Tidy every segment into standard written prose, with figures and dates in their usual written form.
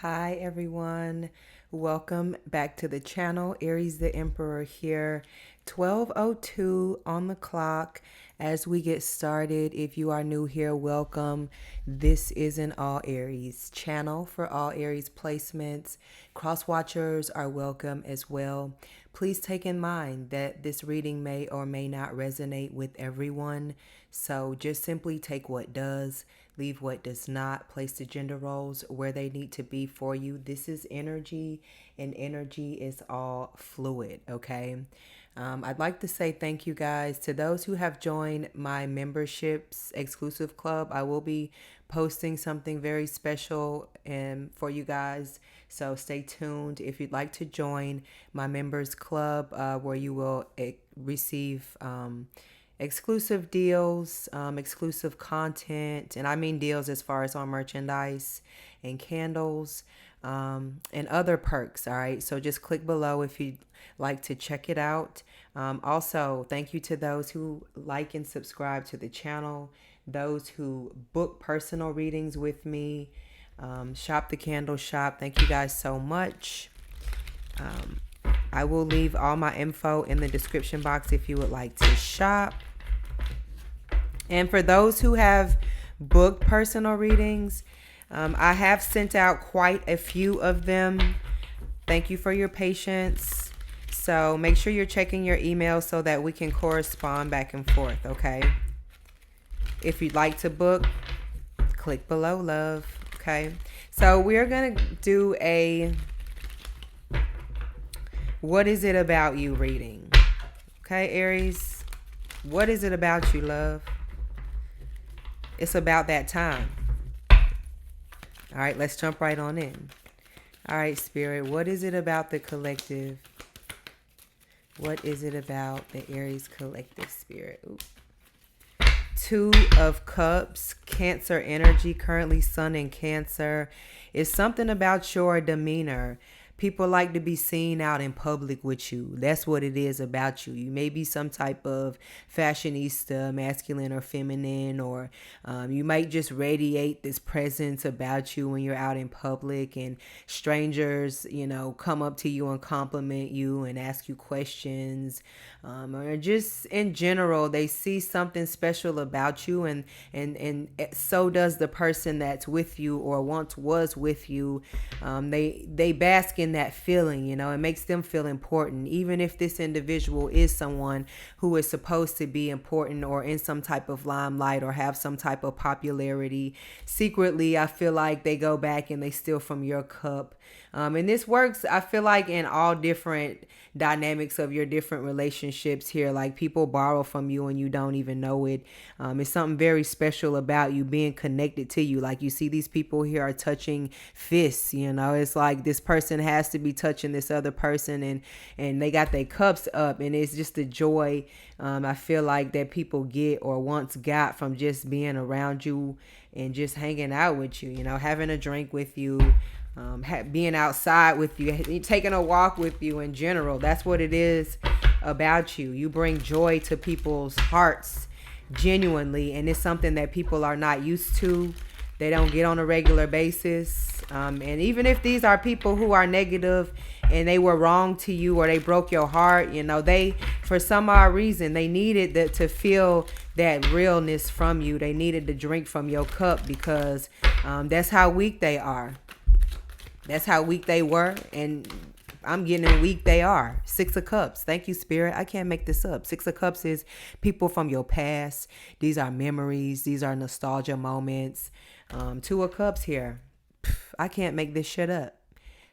Hi everyone, welcome back to the channel. Aries the Emperor here, 12:02 on the clock. As we get started, if you are new here, welcome. This is an all Aries channel for all Aries placements. Cross watchers are welcome as well. Please take in mind that this reading may or may not resonate with everyone, so just simply take what does, leave what does not, place the gender roles where they need to be for you. This is energy, and energy is all fluid, okay? I'd like to say thank you guys to those who have joined my memberships exclusive club. I will be posting something very special for you guys, so stay tuned if you'd like to join my members club, where you will receive exclusive deals, exclusive content, and I mean deals as far as on merchandise and candles, and other perks. All right, so just click below if you'd like to check it out. Also, thank you to those who like and subscribe to the channel, those who book personal readings with me, shop the candle shop. Thank you guys so much. I will leave all my info in the description box if you would like to shop. And for those who have booked personal readings, I have sent out quite a few of them. Thank you for your patience. So make sure you're checking your email so that we can correspond back and forth, okay? If you'd like to book, click below, love, okay? So we're going to do a what is it about you reading. Okay, Aries? What is it about you, love? It's about that time. All right, let's jump right on in. All right, Spirit, what is it about the collective? What is it about the Aries collective, Spirit? Ooh. Two of Cups, Cancer energy, currently Sun in Cancer. It's something about your demeanor. People like to be seen out in public with you. That's what it is about you. You may be some type of fashionista, masculine or feminine, or you might just radiate this presence about you when you're out in public, and strangers, come up to you and compliment you and ask you questions, or just in general, they see something special about you, and so does the person that's with you or once was with you. They bask in that feeling, it makes them feel important, even if this individual is someone who is supposed to be important or in some type of limelight or have some type of popularity. Secretly, I feel like they go back and they steal from your cup. And this works, I feel like, in all different dynamics of your different relationships here. Like, people borrow from you and you don't even know it. It's something very special about you being connected to you. Like, you see these people here are touching fists, it's like this person has to be touching this other person, and they got their cups up, and it's just the joy, I feel like, that people get or once got from just being around you and just hanging out with you, having a drink with you, being outside with you, taking a walk with you in general. That's what it is about you. You bring joy to people's hearts genuinely, and it's something that people are not used to. They don't get on a regular basis. And even if these are people who are negative and they were wrong to you or they broke your heart, they, for some odd reason, they needed to feel that realness from you. They needed to drink from your cup because that's how weak they are. That's how weak they were, and I'm getting weak they are. Six of Cups. Thank you, Spirit. I can't make this up. Six of Cups is people from your past. These are memories. These are nostalgia moments. Two of Cups here. I can't make this shit up.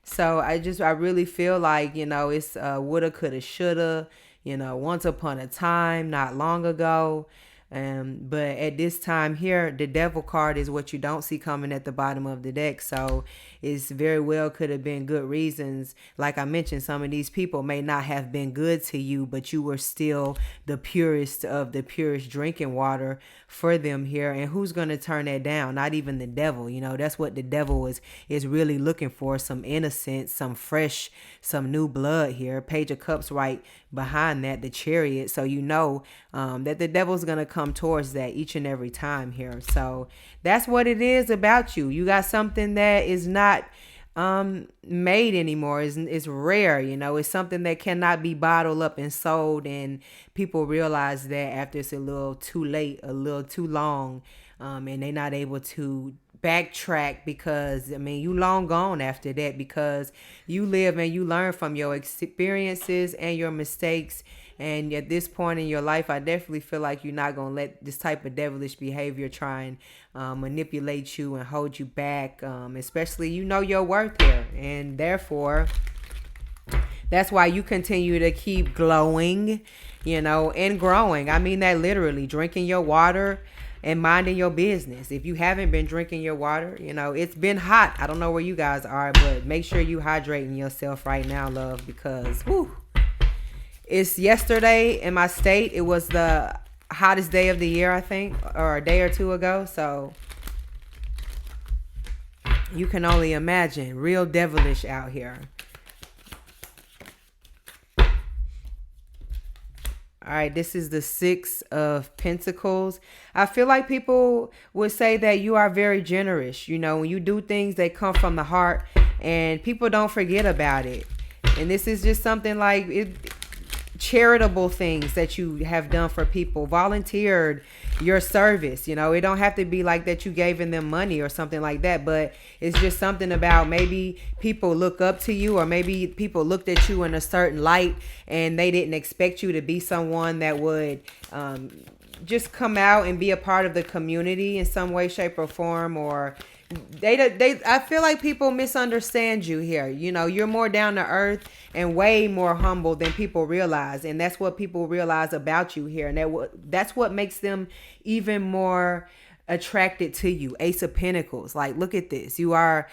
So I really feel like, it's woulda, coulda, shoulda, once upon a time, not long ago. But at this time here, the Devil card is what you don't see coming at the bottom of the deck. So it's very well could have been good reasons. Like I mentioned, some of these people may not have been good to you, but you were still the purest of the purest drinking water for them here. And who's going to turn that down? Not even the devil. That's what the devil is really looking for. Some innocence, some fresh, some new blood here. Page of Cups right behind that, the Chariot. So that the devil's going to come towards that each and every time here. So that's what it is about you. You got something that is not made anymore. It's rare, you know. It's something that cannot be bottled up and sold, and people realize that after it's a little too late, a little too long, and they're not able to backtrack, because I mean, you long gone after that, because you live and you learn from your experiences and your mistakes. And at this point in your life, I definitely feel like you're not going to let this type of devilish behavior try and manipulate you and hold you back, especially you know your worth here. And therefore, that's why you continue to keep glowing, you know, and growing. I mean that literally, drinking your water and minding your business. If you haven't been drinking your water, you know, it's been hot. I don't know where you guys are, but make sure you hydrating yourself right now, love, because whew, it's yesterday in my state. It was the hottest day of the year, I think, or a day or two ago. So you can only imagine, real devilish out here. All right, this is the Six of Pentacles. I feel like people would say that you are very generous. You know, when you do things, they come from the heart, and people don't forget about it. And this is just something like charitable things that you have done for people, volunteered your service. You know, it don't have to be like that you gave them money or something like that, but it's just something about maybe people look up to you, or maybe people looked at you in a certain light and they didn't expect you to be someone that would just come out and be a part of the community in some way, shape, or form. Or I feel like people misunderstand you here. You know, you're more down to earth and way more humble than people realize. And that's what people realize about you here. And that's what makes them even more attracted to you. Ace of Pentacles. Like, look at this. You are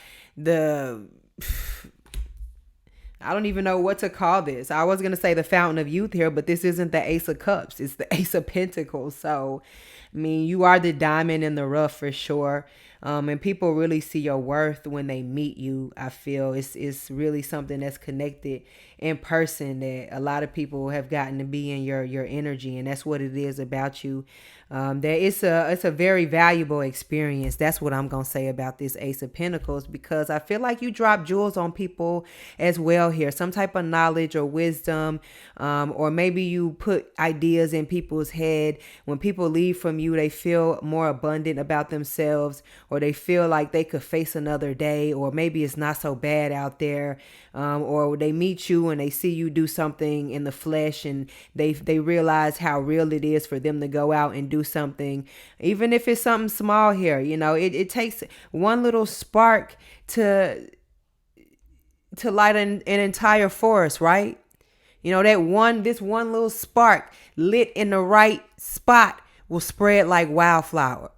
I don't even know what to call this. I was going to say the Fountain of Youth here, but this isn't the Ace of Cups. It's the Ace of Pentacles. So, I mean, you are the diamond in the rough for sure. And people really see your worth when they meet you. I feel it's really something that's connected in person, that a lot of people have gotten to be in your energy, and that's what it is about you. That it's a very valuable experience. That's what I'm gonna say about this Ace of Pentacles, because I feel like you drop jewels on people as well here, some type of knowledge or wisdom, or maybe you put ideas in people's head. When people leave from you, they feel more abundant about themselves, or they feel like they could face another day, or maybe it's not so bad out there, or they meet you and they see you do something in the flesh, and they realize how real it is for them to go out and do something, even if it's something small here. You know, it takes one little spark to light an entire forest, right? You know, this one little spark lit in the right spot will spread like wildfire.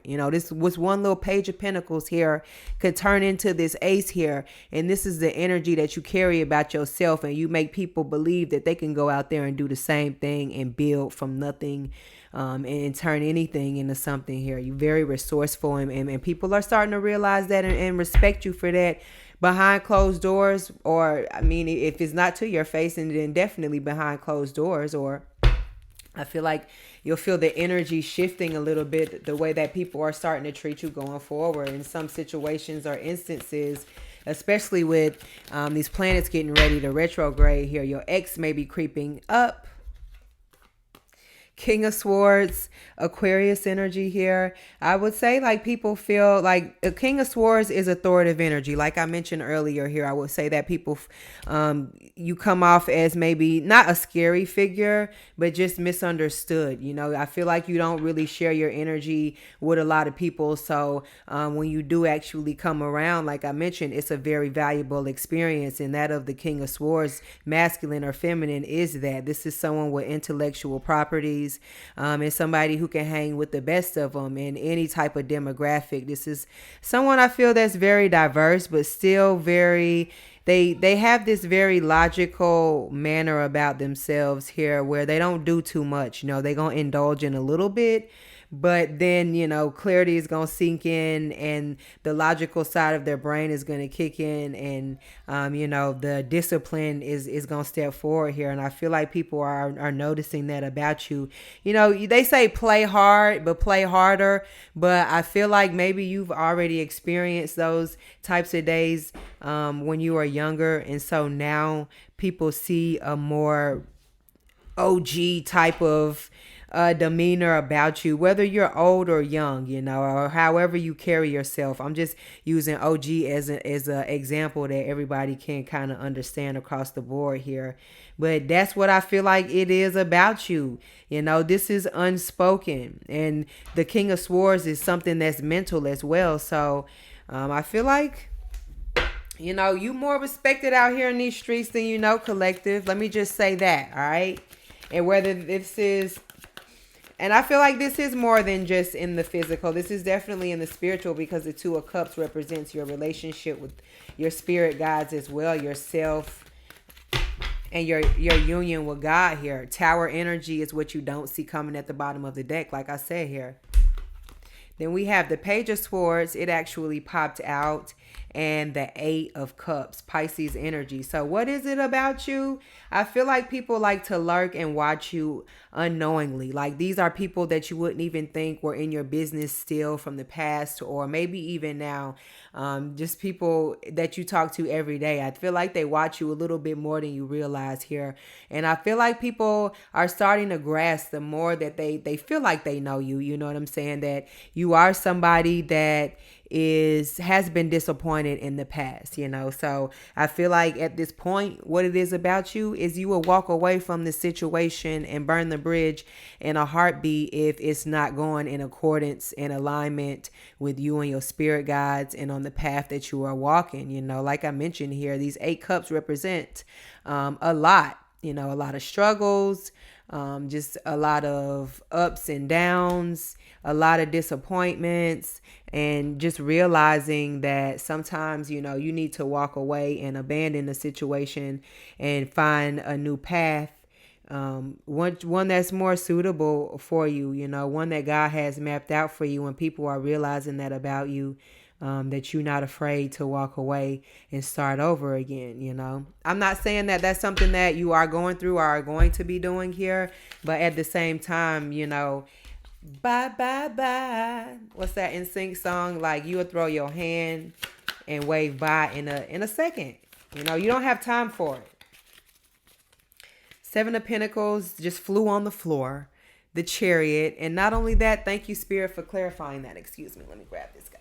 You know, this was one little Page of Pentacles here could turn into this ace here. And this is the energy that you carry about yourself. And you make people believe that they can go out there and do the same thing and build from nothing, and turn anything into something here. You're very resourceful, and people are starting to realize that and respect you for that behind closed doors. Or, I mean, if it's not to your face, and then definitely behind closed doors. Or I feel like you'll feel the energy shifting a little bit, the way that people are starting to treat you going forward in some situations or instances, especially with these planets getting ready to retrograde here. Your ex may be creeping up. King of Swords, Aquarius energy here. I would say like people feel like a King of Swords is authoritative energy. Like I mentioned earlier here, I would say that people, you come off as maybe not a scary figure, but just misunderstood. You know, I feel like you don't really share your energy with a lot of people. So when you do actually come around, like I mentioned, it's a very valuable experience. And that of the King of Swords, masculine or feminine, is that this is someone with intellectual properties. And somebody who can hang with the best of them in any type of demographic. This is someone I feel that's very diverse, but still very, they have this very logical manner about themselves here, where they don't do too much. You know, they're going to indulge in a little bit, But then, clarity is going to sink in, and the logical side of their brain is going to kick in, and, the discipline is going to step forward here. And I feel like people are noticing that about you. They say play hard, but play harder. But I feel like maybe you've already experienced those types of days when you were younger. And so now people see a more OG type of demeanor about you, whether you're old or young, or however you carry yourself. I'm just using OG as an example that everybody can kind of understand across the board here. But that's what I feel like it is about you. This is unspoken, and the King of Swords is something that's mental as well. So I feel like you more respected out here in these streets than collective. Let me just say that, all right? And whether this is, and I feel like this is more than just in the physical. This is definitely in the spiritual, because the Two of Cups represents your relationship with your spirit guides as well, yourself, and your union with God here. Tower energy is what you don't see coming at the bottom of the deck, like I said here. Then we have the Page of Swords. It actually popped out. And the Eight of Cups, Pisces energy. So what is it about you? I feel like people like to lurk and watch you unknowingly. Like, these are people that you wouldn't even think were in your business still from the past, or maybe even now. Just people that you talk to every day. I feel like they watch you a little bit more than you realize here. And I feel like people are starting to grasp the more that they feel like they know you. You know what I'm saying? That you are somebody that has been disappointed in the past, so I feel like at this point, what it is about you is you will walk away from the situation and burn the bridge in a heartbeat if it's not going in accordance and alignment with you and your spirit guides and on the path that you are walking. Like I mentioned here, these 8 cups represent a lot, a lot of struggles, just a lot of ups and downs, a lot of disappointments, and just realizing that sometimes, you need to walk away and abandon the situation and find a new path, one that's more suitable for you, one that God has mapped out for you, and people are realizing that about you. That you're not afraid to walk away and start over again, I'm not saying that that's something that you are going through or are going to be doing here, but at the same time, bye, bye, bye. What's that NSYNC song? Like, you would throw your hand and wave bye in a second. You don't have time for it. 7 of Pentacles just flew on the floor. The Chariot. And not only that, thank you, Spirit, for clarifying that. Excuse me. Let me grab this, guys.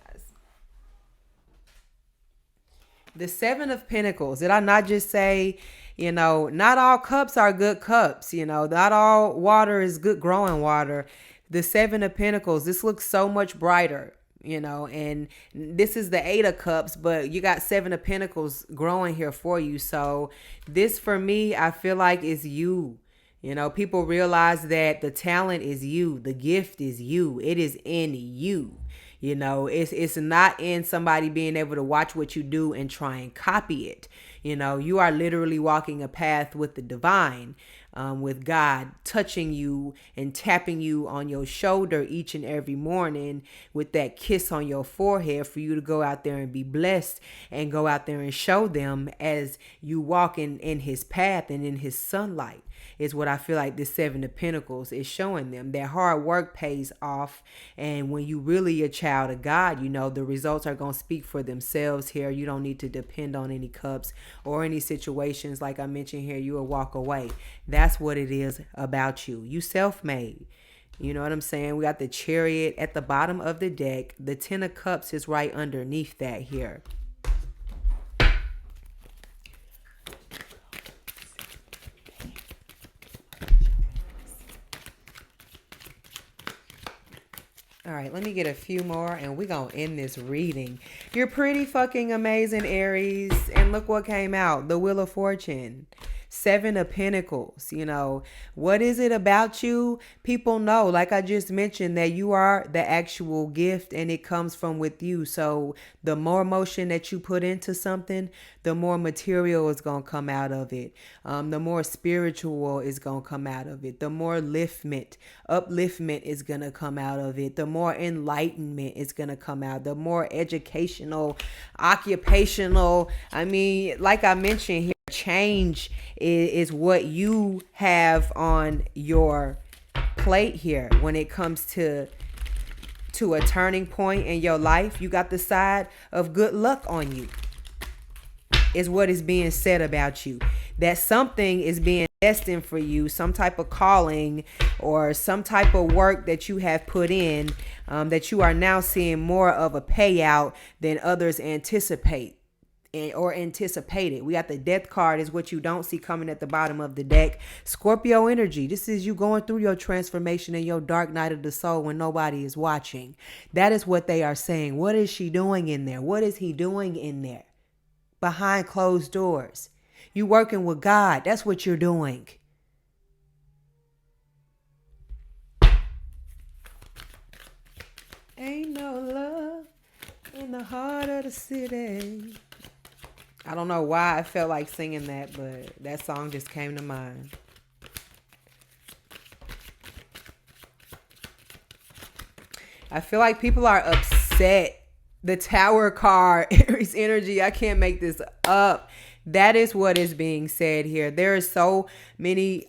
The 7 of Pentacles. Did I not just say, not all cups are good cups. Not all water is good growing water. The 7 of Pentacles, this looks so much brighter, and this is the 8 of Cups, but you got 7 of Pentacles growing here for you. So this, for me, I feel like is you. People realize that the talent is you. The gift is you. It is in you. It's not in somebody being able to watch what you do and try and copy it. You are literally walking a path with the divine, with God touching you and tapping you on your shoulder each and every morning with that kiss on your forehead for you to go out there and be blessed and go out there and show them as you walk in his path and in his sunlight. Is what I feel like this 7 of Pentacles is showing them. That hard work pays off. And when you really a child of God, the results are going to speak for themselves here. You don't need to depend on any cups or any situations. Like I mentioned here, you will walk away. That's what it is about you. You self-made. You know what I'm saying? We got the Chariot at the bottom of the deck. The 10 of Cups is right underneath that here. All right, let me get a few more and we're going to end this reading. You're pretty fucking amazing, Aries. And look what came out. The Wheel of Fortune. Seven of Pentacles, what is it about you? People know, like I just mentioned, that you are the actual gift and it comes from with you. So the more emotion that you put into something, the more material is going to come out of it. The more spiritual is going to come out of it. The more upliftment is going to come out of it. The more enlightenment is going to come out. The more educational, occupational, like I mentioned here, change is what you have on your plate here when it comes to a turning point in your life. You got the side of good luck on you, is what is being said about you. That something is being destined for you, some type of calling or some type of work that you have put in, that you are now seeing more of a payout than others anticipated. We got the Death card, is what you don't see coming at the bottom of the deck. Scorpio energy. This is you going through your transformation in your dark night of the soul when nobody is watching. That is what they are saying. What is she doing in there? What is he doing in there? Behind closed doors. You working with God. That's what you're doing. Ain't no love in the heart of the city. I don't know why I felt like singing that, but that song just came to mind. I feel like people are upset. The Tower card, Aries energy, I can't make this up. That is what is being said here. There are so many,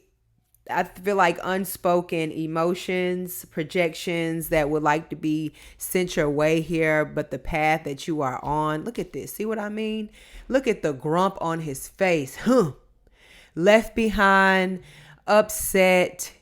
I feel like, unspoken emotions, projections that would like to be sent your way here, but the path that you are on, look at this. See what I mean? Look at the grump on his face. Left behind, upset,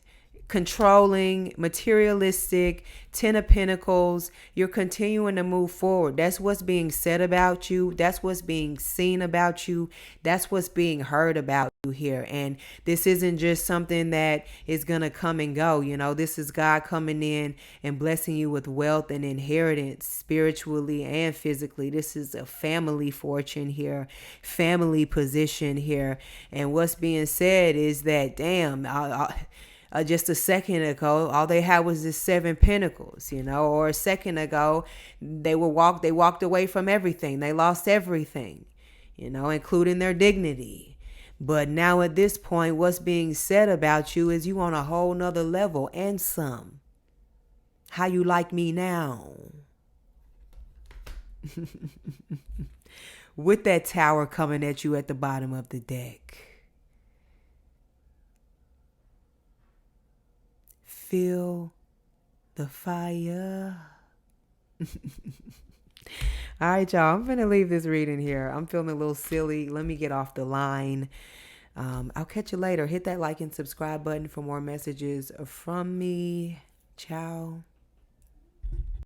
controlling, materialistic, 10 of Pentacles. You're continuing to move forward. That's what's being said about you. That's what's being seen about you. That's what's being heard about you here. And this isn't just something that is going to come and go. This is God coming in and blessing you with wealth and inheritance, spiritually and physically. This is a family fortune here, family position here. And what's being said is that, damn, just a second ago, all they had was this 7 Pentacles, or a second ago, they walked away from everything. They lost everything, including their dignity. But now at this point, what's being said about you is you on a whole nother level and some. How you like me now? With that Tower coming at you at the bottom of the deck. Feel the fire. All right, y'all. I'm going to leave this reading here. I'm feeling a little silly. Let me get off the line. I'll catch you later. Hit that like and subscribe button for more messages from me. Ciao.